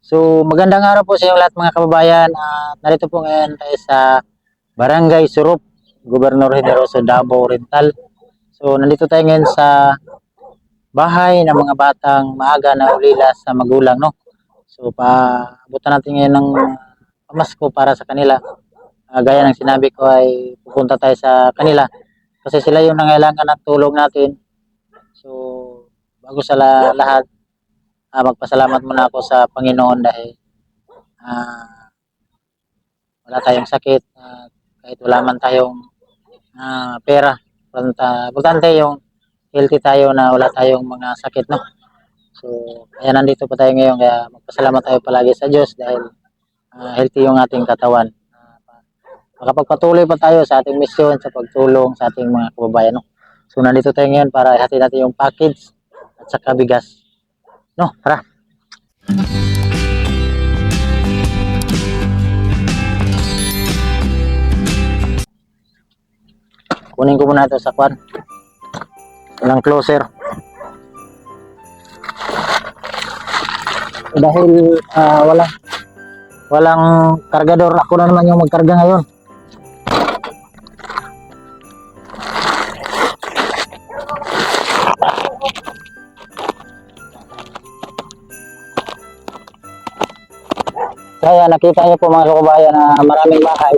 So, magandang araw po sa inyo lahat mga kababayan. Narito po ngayon tayo sa Barangay Surup, Gobernador Generoso, Davao Oriental. So, nandito tayo ngayon sa bahay ng mga batang maaga na ulila sa magulang, no? So, paabutan natin ngayon ng pamasko para sa kanila. Gaya ng sinabi ko ay pupunta tayo sa kanila kasi sila yung nangailangan ng tulong natin. So, bago sa lahat, magpasalamat muna ako sa Panginoon dahil ah, wala tayong sakit, kahit wala man tayong pera. Importante yung healthy tayo na wala tayong mga sakit, no? So, kaya nandito pa tayo ngayon, kaya magpasalamat tayo palagi sa Diyos dahil healthy yung ating katawan. Makapagpatuloy pa tayo sa ating misyon sa pagtulong sa ating mga kababayan, no? So, nandito tayo ngayon para ihatid natin yung package at saka bigas. No, tara. Kunin ko muna ito sa kwan. Walang closer. Dahil walang kargador, ako na naman yung magkarga ngayon. Kaya nakita niyo po mga kababayan na maraming bahay.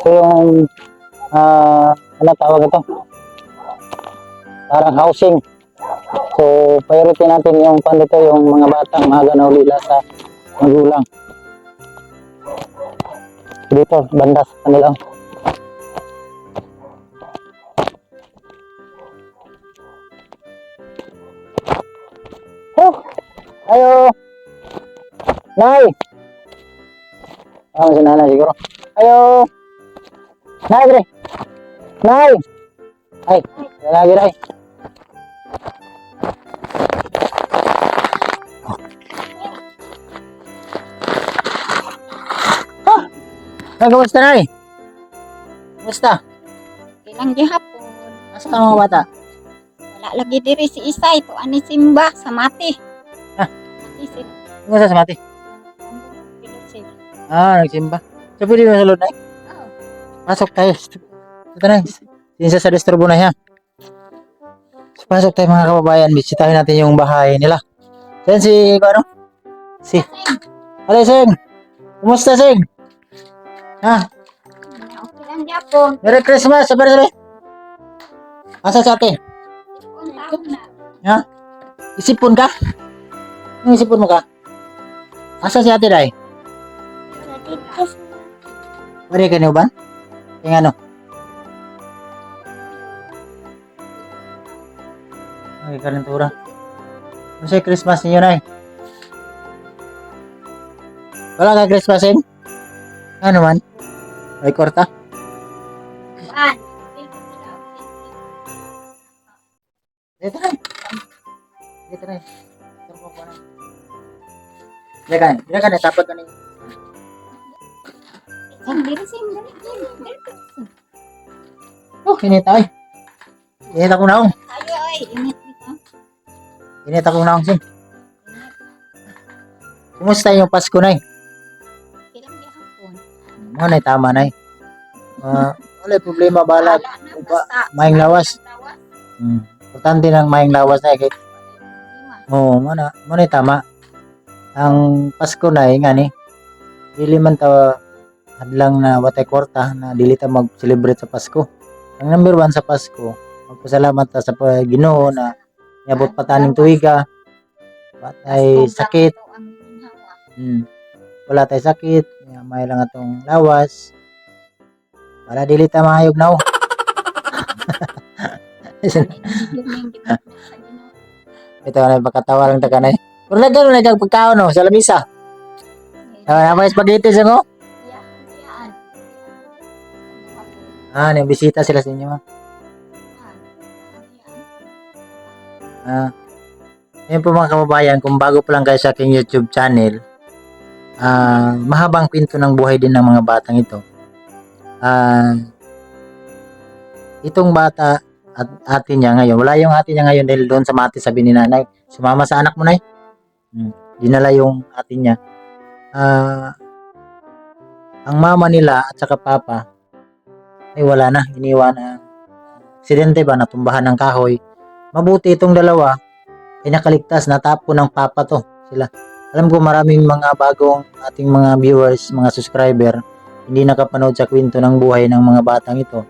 So yung ano tawag ito? Parang housing. So priority natin yung pandito yung mga batang maaga na ulila sa magulang. Dito, banda sa kanila. Oh, ayo. Nay. Si nanay siguro. Ayo. Nay, bre. Nay. Ay, lagi nay. Ay, kumusta nay? Kumusta? Ilang gihapon. Asa ka mga bata? Wala lagi diri si Isay to ani simba sa mati. Mati sin. Kumusta sa mati? Pinusin. Nagsimba. So, pwede mo salod nay? Oh. Pasok tayo. Ito na. Sinsa sa disturbo na yan. So, pasok tayo mga kababayan. Bisitahin natin yung bahay nila. Yan si, ano? Si. Alay, Seng. Kumusta, Seng? Okay lang gihapon. Merry Christmas. Sabi. Asa sa ate? Unta na. Isipon ka? Anong isipon mo ka? Asa si ate, day? Pwede ka niyo ba? Yung ano? Ay, kalentura. Ano sa'yo Christmas ninyo, nay? Wala ka Christmasin? Ano man? May kwarta? Ban. Dito na. Dito na. Turbo ko na. Diyan ka na. Tapos ka na. Sing diri sing diri. Oh, init ay. Init ako naong. Ayo ay init nito. Init ako naong, Sing. Kumusta yung Pasko, nay? Ilang gihapon. Mga nay, tama, nay. Wala problema, balag. Maing lawas. Importante ng maing lawas na kay. Oo, mana tama. Ang Pasko na nga ni. Dili man ta hadlang na watay kwarta na dili ta mag-celebrate sa Pasko. Ang number 1 sa Pasko, magpasalamat ta sa Ginoo na niabot pa taning tuiga. Batay sakit. Wala tay sakit, may lang atong lawas. Para dili ta mahayog now. Ito na pagkatawa lang ta kanay. Pero nagkag pagkaon no sa lamisa. May spaghetti sa ngo. May bisita sila sa inyo. Ayun po mga kababayan, kung bago pa lang kayo sa aking YouTube channel, mahabang kwento ng buhay din ng mga batang ito. Itong bata at ate niya ngayon, wala yung ate niya ngayon dahil doon sa mati sabi ni nanay, sumama sa anak mo nay. Dinala yung ate niya. ang mama nila at saka papa ay wala na, iniwan na aksidente ba, natumbahan ng kahoy. Mabuti itong dalawa ay nakaligtas, natapon ng papa to sila. Alam ko maraming mga bagong ating mga viewers, mga subscriber, hindi nakapanood sa kwento ng buhay ng mga batang ito.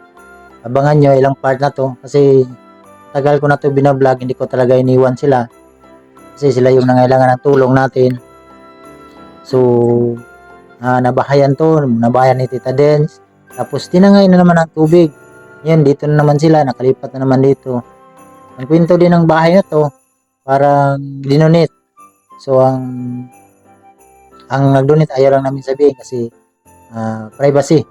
Abangan nyo ilang part na to kasi tagal ko na to binablog, hindi ko talaga iniwan sila kasi sila yung nangailangan ng tulong natin. So nabahayan ni Tita Dens, tapos tinangay na naman ang tubig. Yan, dito na naman sila, nakalipat na naman dito. Ang kwento din ng bahay na to, parang dinonate. So ang nag-donate ayaw lang namin sabihin kasi privacy.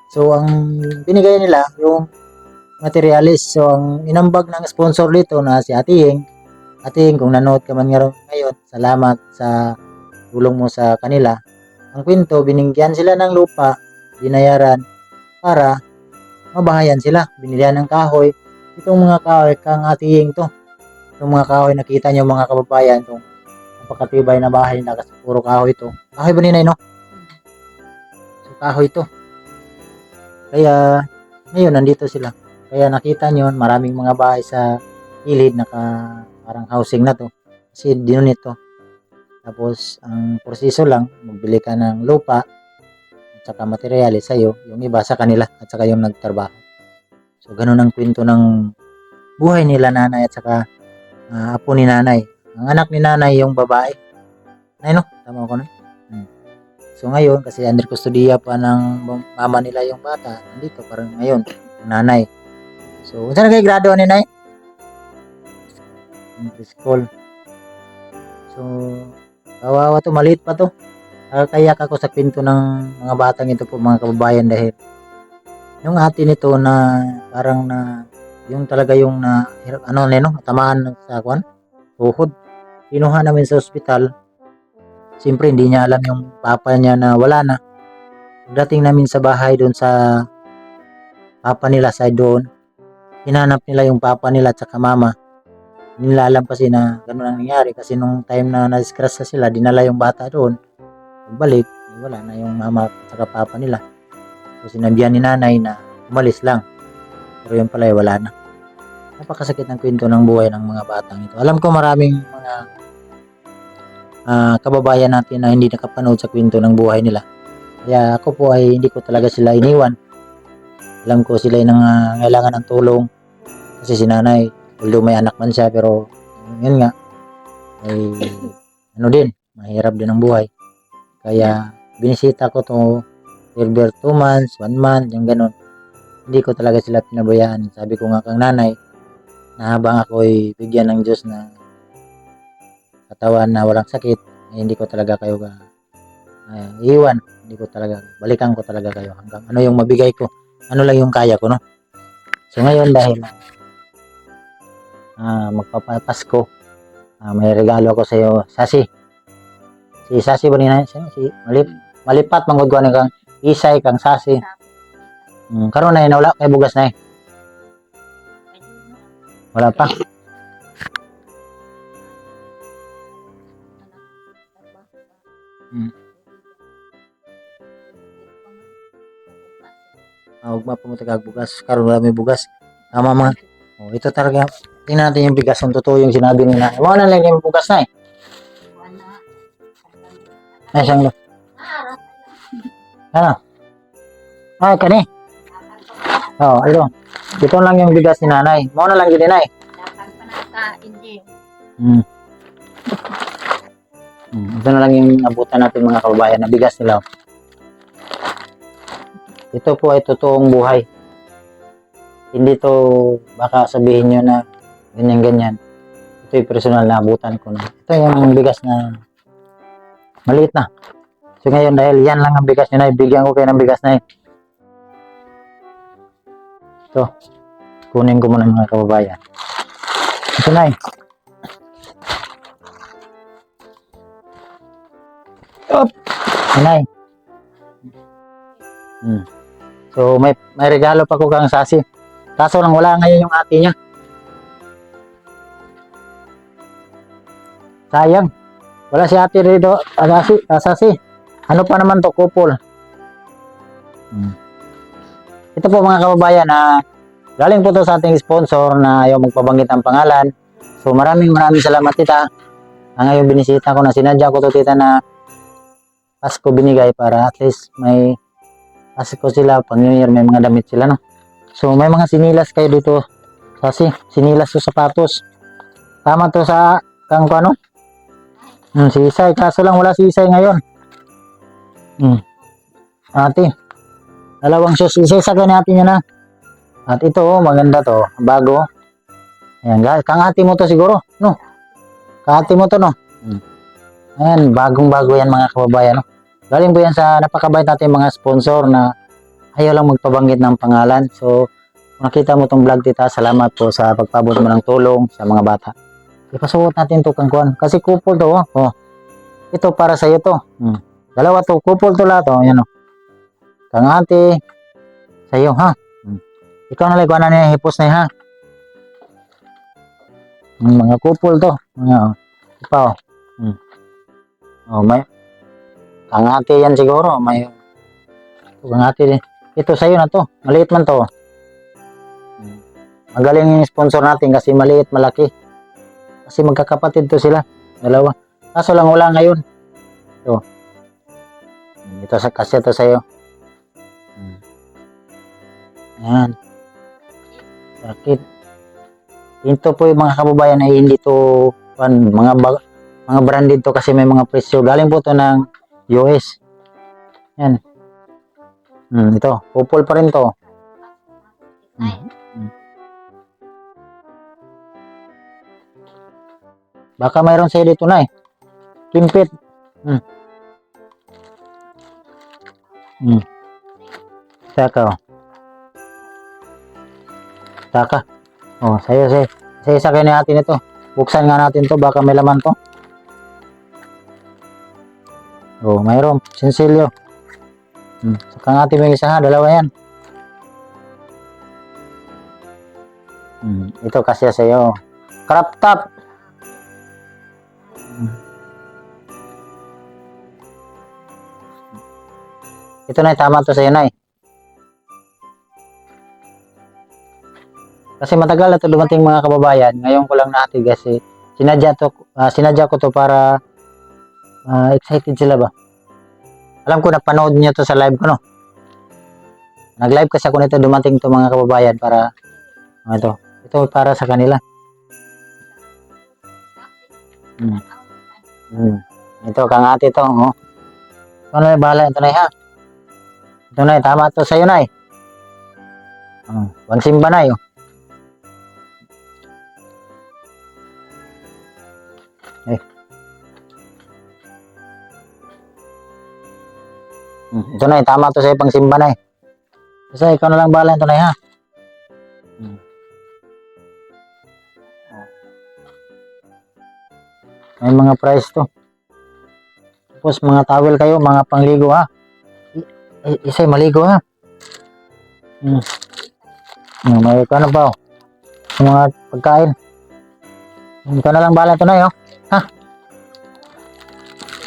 So ang binigay nila yung materialis. So ang inambag ng sponsor dito na si Ate Ying. Ate Ying, kung nanood ka man ngayon, salamat sa tulong mo sa kanila. Ang kwento, binigyan sila ng lupa, binayaran para mabahayan sila. Binilihan ng kahoy. Itong mga kahoy, kang Ate Ying to. Itong mga kahoy, nakita nyo mga kababayan, itong napakatibay na bahay na kasi puro kahoy to. Kahoy ba ninay, no? So, kahoy to. Kaya, ngayon, nandito sila. Kaya nakita nyo, maraming mga bahay sa gilid, parang housing na to. Kasi dinunit to. Tapos, ang proseso lang, magbili ka ng lupa at saka materyales sa'yo, yung iba sa kanila at saka yung nagtrabaho. So, ganun ang kwento ng buhay nila nanay at saka apo ni nanay. Ang anak ni nanay yung babae. Ay, no? Tama ko na. So, ngayon, kasi under custodia pa ng mama nila yung bata, nandito parang ngayon, yung nanay. So, saan kayo grado ni nanay? Preschool. So, kawawa to, maliit pa to. Kaya ako sa kwento ng mga batang ito po mga kababayan dahil yung ate nito na parang yung talaga yung tamaan sa tuhod. Kinuha namin sa ospital. Siyempre hindi niya alam yung papa niya na wala na. Pagdating namin sa bahay doon sa papa nila side doon, hinanap nila yung papa nila at saka mama. Hindi nila alam kasi na gano'n ang nangyari kasi nung time na na-discuss sila, dinala yung bata doon. Pagbalik, wala na yung mama at saka papa nila. So sinabihan ni nanay na umalis lang. Pero yun pala wala na. Napakasakit ng kwento ng buhay ng mga batang ito. Alam ko maraming mga kababayan natin na hindi nakapanood sa kwento ng buhay nila. Kaya ako po ay hindi ko talaga sila iniwan. Alam ko sila ay nangangailangan ng tulong. Kasi si nanay, although may anak man siya, pero yun nga, ay mahirap din ang buhay. Kaya binisita ko to every 2 months, 1 month, yung ganun. Hindi ko talaga sila pinabayaan. Sabi ko nga kang nanay, na habang ako ay bigyan ng Diyos na katawan na walang sakit, eh, hindi ko talaga kayo iiwan. Hindi ko talaga, balikan ko talaga kayo hanggang ano yung mabigay ko. Ano lang yung kaya ko, no? So ngayon dahil magpapasko, may regalo ako sa iyo, Sasi. Si Sasi ba nina? Si malipat manggod kang isay kang Sasi. Karon na wala kay bugas na wala pa. Huwag mapumunta kag bugas. Karon wala may bugas. Tama mga. Ito talaga. Tingnan natin yung bigas. Yung totoo yung sinabi nila. Wala lang yung bugas na Ay, siyang ano? Ay, kani. Ito. Ito lang yung bigas ni nanay. Mau na lang yun, nanay. Ito na lang yung abutan natin mga kababayan na bigas nila. Ito po ay totoong buhay. Hindi to baka sabihin nyo na ganyan-ganyan. Ito yung personal na abutan ko na. Ito yung bigas na maliit na. So ngayon dahil yan lang ang bigas nyo na, bigyan ko kayo ng bigas na Ito. Kunin ko muna mga kababayan. Ito na Inay. So may regalo pa ko kang Sasi. Kaso lang wala ngayon yung ate niya. Sayang. Wala si ate rito. Sasi. Ano pa naman to, kupol. Ito po mga kababayan, galing po to sa ating sponsor na ayaw magpabanggit ng pangalan. So maraming salamat tita. Ngayon binisita ko na, sinadya ko to tita na Pasko binigay para at least may Pasko sila, pag New Year may mga damit sila, no? So may mga sinilas kayo dito. Kasi sinilas to sapatos. Tama to sa kang ano? Si Isay, kaso lang wala si Isay ngayon. Ate, dalawang shoes, isa-isa natin yan, ha. At ito, maganda to, bago. Ayan, kang ate mo to siguro, no? Kang ate mo to, no? Ayan, bagong-bago yan mga kababayan, no? Galing po yan sa napakabait natin mga sponsor na ayaw lang magpabanggit ng pangalan. So, kung nakita mo tong vlog tita, salamat po sa pagpabot mo ng tulong sa mga bata. Ipasuot natin to kang kuwan. Kasi couple to, oh. Ito para sa iyo to. Dalawa to, couple to lahat, oh. Yan, oh. Kang ate, sa iyo, ha? Ikaw na lang, kuha na niya, hipos na, ha? Mga couple to. Ipa, oh. Oh, may kang ate yan siguro. May kang ate din. Ito sa iyo na to. Maliit man to. Magaling yung sponsor natin kasi maliit, malaki. Kasi magkakapatid to sila. Dalawa. Kaso lang wala ngayon. Ito. Ito sa kasi ito sa'yo. Ayan. Bakit? Ito po yung mga kababayan ay hindi to mga branded to kasi may mga presyo. Galing po to ng US. Ayan. Ito. Couple pa rin to. Baka mayroon sa'yo dito na, Kimpit. Saka, oh. Saka. Oh, sa'yo. Isa kayo natin ito. Buksan nga natin to, baka may laman to. Oh, mayroon. Sinsilyo. Saka natin may isa, ha. Dalawa yan. Ito kasi sa'yo. Crop top. Ito na, tama to sa'yo na, Kasi matagal na to dumating mga kababayan. Ngayon ko lang natin kasi sinadya ko to para excited sila ba. Alam ko napanood niyo to sa live ko, no? Nag-live kasi ako nito, dumating to mga kababayan para ito para sa kanila. Ito kang ate to, oh. Ito na, bahala ito na, ha. Ito na, tama to sa'yo na, Pansimba na, Ito na, tama to sa'yo, pang simba na, Kasi ikaw na lang bahala ito na, ha. May mga price to. Tapos mga towel kayo, mga pangligo, ha. Isa'y maligo, ha. May ka na ba, mga pagkain. Ikaw na lang bahala ito na, ha.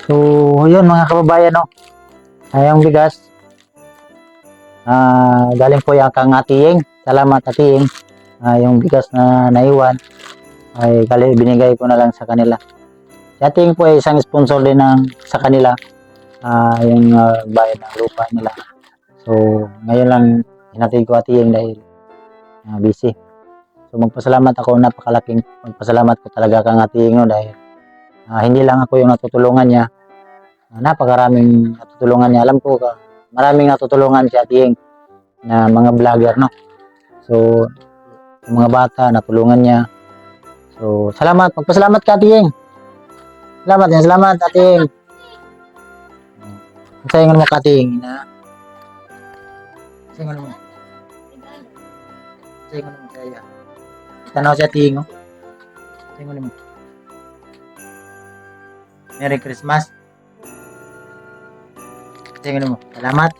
So, yun mga kababayan, Ayang bigas. Galing po yung kang atiyeng. Salamat atiyeng. Yung bigas na naiwan ay binigay ko na lang sa kanila. Si atiyeng po ay isang sponsor din sa kanila. Yung bayad ng lupa nila. So, ngayon lang hinatid ko atiyeng dahil busy. So, magpasalamat ako. Napakalaking magpasalamat ko talaga kang atiyeng dahil hindi lang ako yung natutulungan niya. Napakaraming natutulungan niya. Alam ko maraming natutulungan si Atiyeng na mga vlogger, So, yung mga bata natulungan niya. So, salamat. Magpasalamat ka, Atiyeng. Salamat, Atiyeng. Sayangan mo ka, Atiyeng. Sayangan mo. Tanaw si Atiyeng, Sayangan mo. Merry Christmas. Salamat.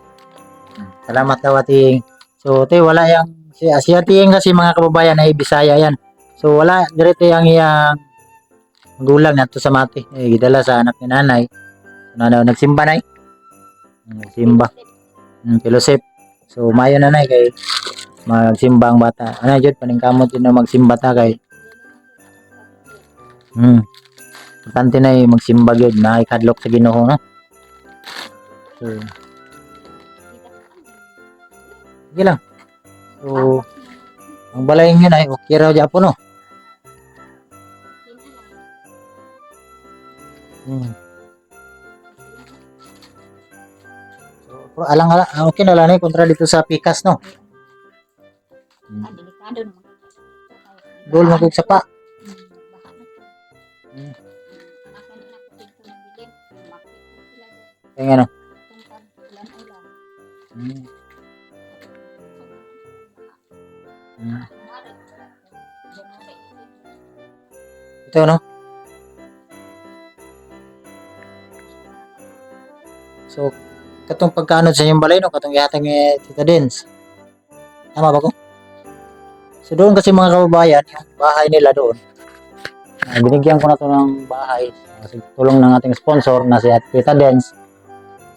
Salamat daw ating. So, wala yang si ating kasi mga kababayan ay Bisaya yan. So, wala diretso yang magulang nato sa mati. Gidala sa anak ni nanay. Nagsimba nay. Simba. Pilosip. So mayo na kay magsimba ang bata. Ano jud paningkamot din na magsimba ta kay importante na magsimba gyud na ikadlok sa Ginoo no. So sige lang. So ang balay yun ay okay raw Japon no. So alang okay na lang kontra dito sa Pikas no. Delikado naman. Dol magug sapa. Kaya ano? Ito no? So, katong pagkaanod sa inyong balay no, katong gihatag ni Tita Dens. Tama ba ko? So doon kasi mga kababayan, yung bahay nila doon. Binigyan ko na to ng bahay kasi tulong ng ating sponsor na si Tita Dens.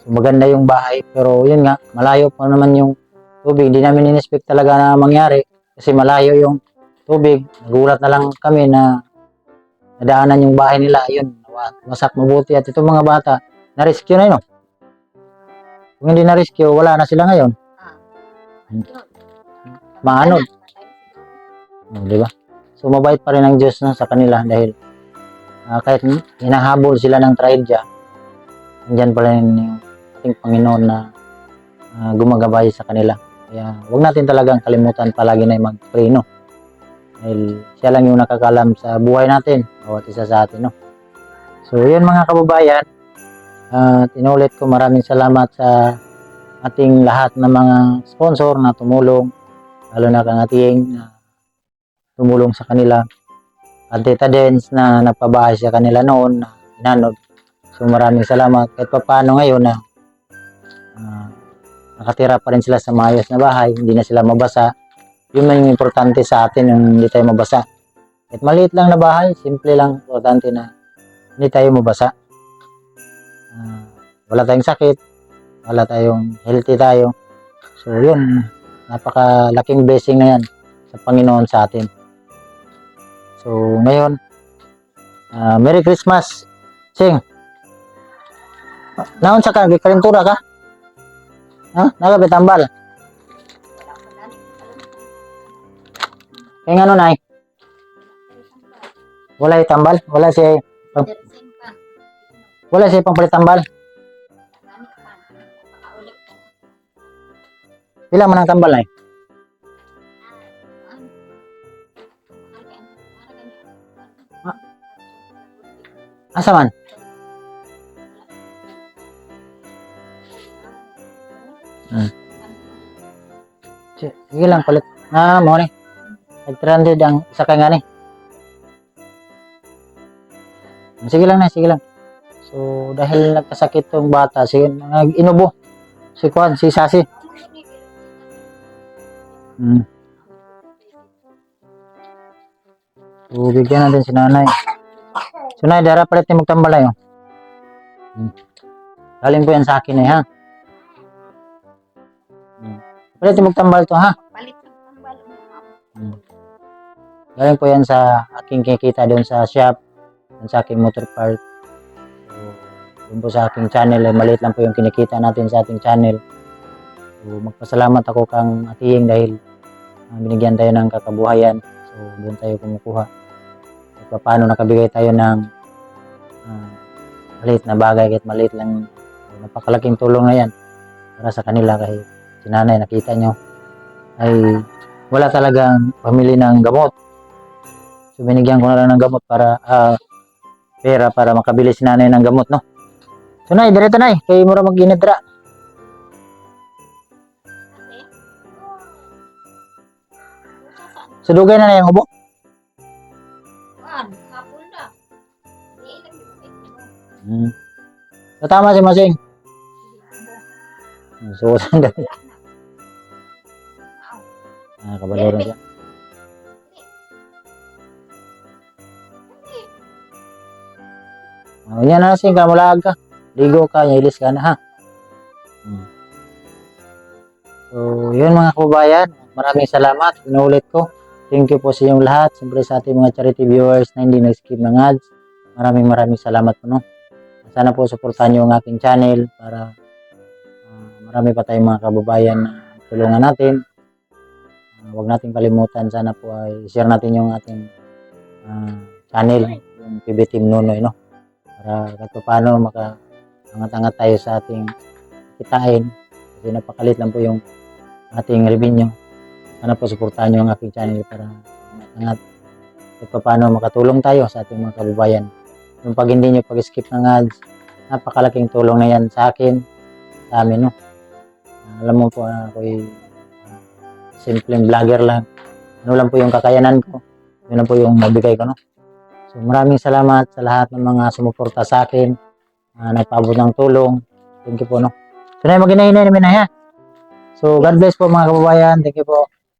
So maganda yung bahay pero yun nga, malayo pa naman yung tubig. Hindi namin in-expect talaga na mangyari kasi malayo yung tubig. Nagulat na lang kami na nadaanan yung bahay nila. Yun, wasak mabuti at itong mga bata, na-rescue na yun. No? Kung hindi na-rescue, wala na sila ngayon. Maanod. Di ba? So mabait pa rin ang Diyos no, sa kanila dahil kahit hinahabol sila ng trahedya, andyan pa rin yung ating Panginoon na gumagabay sa kanila. Kaya huwag natin talagang kalimutan palagi na mag-pray no. Dahil siya lang yung nakakalam sa buhay natin, bawat isa sa atin no. So yun mga kababayan, inulit ko maraming salamat sa ating lahat ng mga sponsor na tumulong, lalo na kang ating tumulong sa kanila. At Tita Dens na nagpabahay sa kanila noon na inanod. So maraming salamat kahit paano ngayon na nakatira pa rin sila sa maayos na bahay, hindi na sila mabasa. Yun man yung importante sa atin, yung hindi tayo mabasa. Kahit maliit lang na bahay, simple lang, importante na hindi tayo mabasa. Wala tayong sakit, wala tayong healthy tayo. So yun, napakalaking blessing na yan sa Panginoon sa atin. So ngayon, Merry Christmas, Sing. Naon sa ka, karintura ka? Ha? Nakabitambal? Kaya nga nun ay? Wala yung tambal? Wala siya pang tambal? Pila man ang tambal ay? Asa man? Sige lang, palit. Mo ni. Nag-300 ang isa ka nga ni. Sige lang na, sige lang. So, dahil nagkasakit tong bata, sige, nag-inubo. Si Kwan, si Sasi. So, bigyan natin si nanay. So, nay, dara palit ni magtambal na yun. Galing po yan sa akin eh, ha? Palit ni magtambal to, ha? Galing po yan sa aking kikita doon sa shop, doon sa aking motor part. So, doon po sa aking channel, maliit lang po yung kinikita natin sa ating channel. So, magpasalamat ako kang Atiying dahil binigyan tayo ng kakabuhayan. So, doon tayo kumukuha. At paano nakabigay tayo ng maliit na bagay, kahit maliit lang. So, napakalaking tulong na yan para sa kanila kahit si nanay, nakita nyo, ay wala talagang pamili ng gamot. So, binigyan ko na lang ng gamot para pera para makabili si nanay ng gamot, no? So, nay, direto nay, kay mura mag-inidra. So, dugay na yung ubo? So, tama si Masing. So, sandali. Kabalero siya. Yan na sing ka, mulag ka. Ligo ka, nyilis ka na ha. So, yun mga kababayan, maraming salamat. Inuulit ko. Thank you po sa inyong lahat. Siyempre sa ating mga charity viewers na hindi nag-skip ng ads. Maraming salamat po, no. Sana po suportahan niyo ang aking channel para marami pa tayong mga kababayan na tulungan natin. Huwag nating kalimutan, sana po ay share natin yung ating channel, yung PB Team Nunoy, no. Para kahit paano makaangat-angat tayo sa ating kitain. Kasi napakalit lang po yung ating revenue. Sana po suportahan nyo ang aking channel para angat at paano makatulong tayo sa ating mga kababayan. Yung pag hindi nyo pag-skip ng ads, napakalaking tulong na yan sa akin, sa amin, no. Alam mo po, ako'y simpleng vlogger lang. Ano lang po yung kakayanan ko. Yun lang po yung mabigay ko, no. So maraming salamat sa lahat ng mga sumuporta sa akin, nagpaabot ng tulong. Thank you po, no. So na, maginahinay namin na, ha. So God bless po mga kababayan. Thank you po.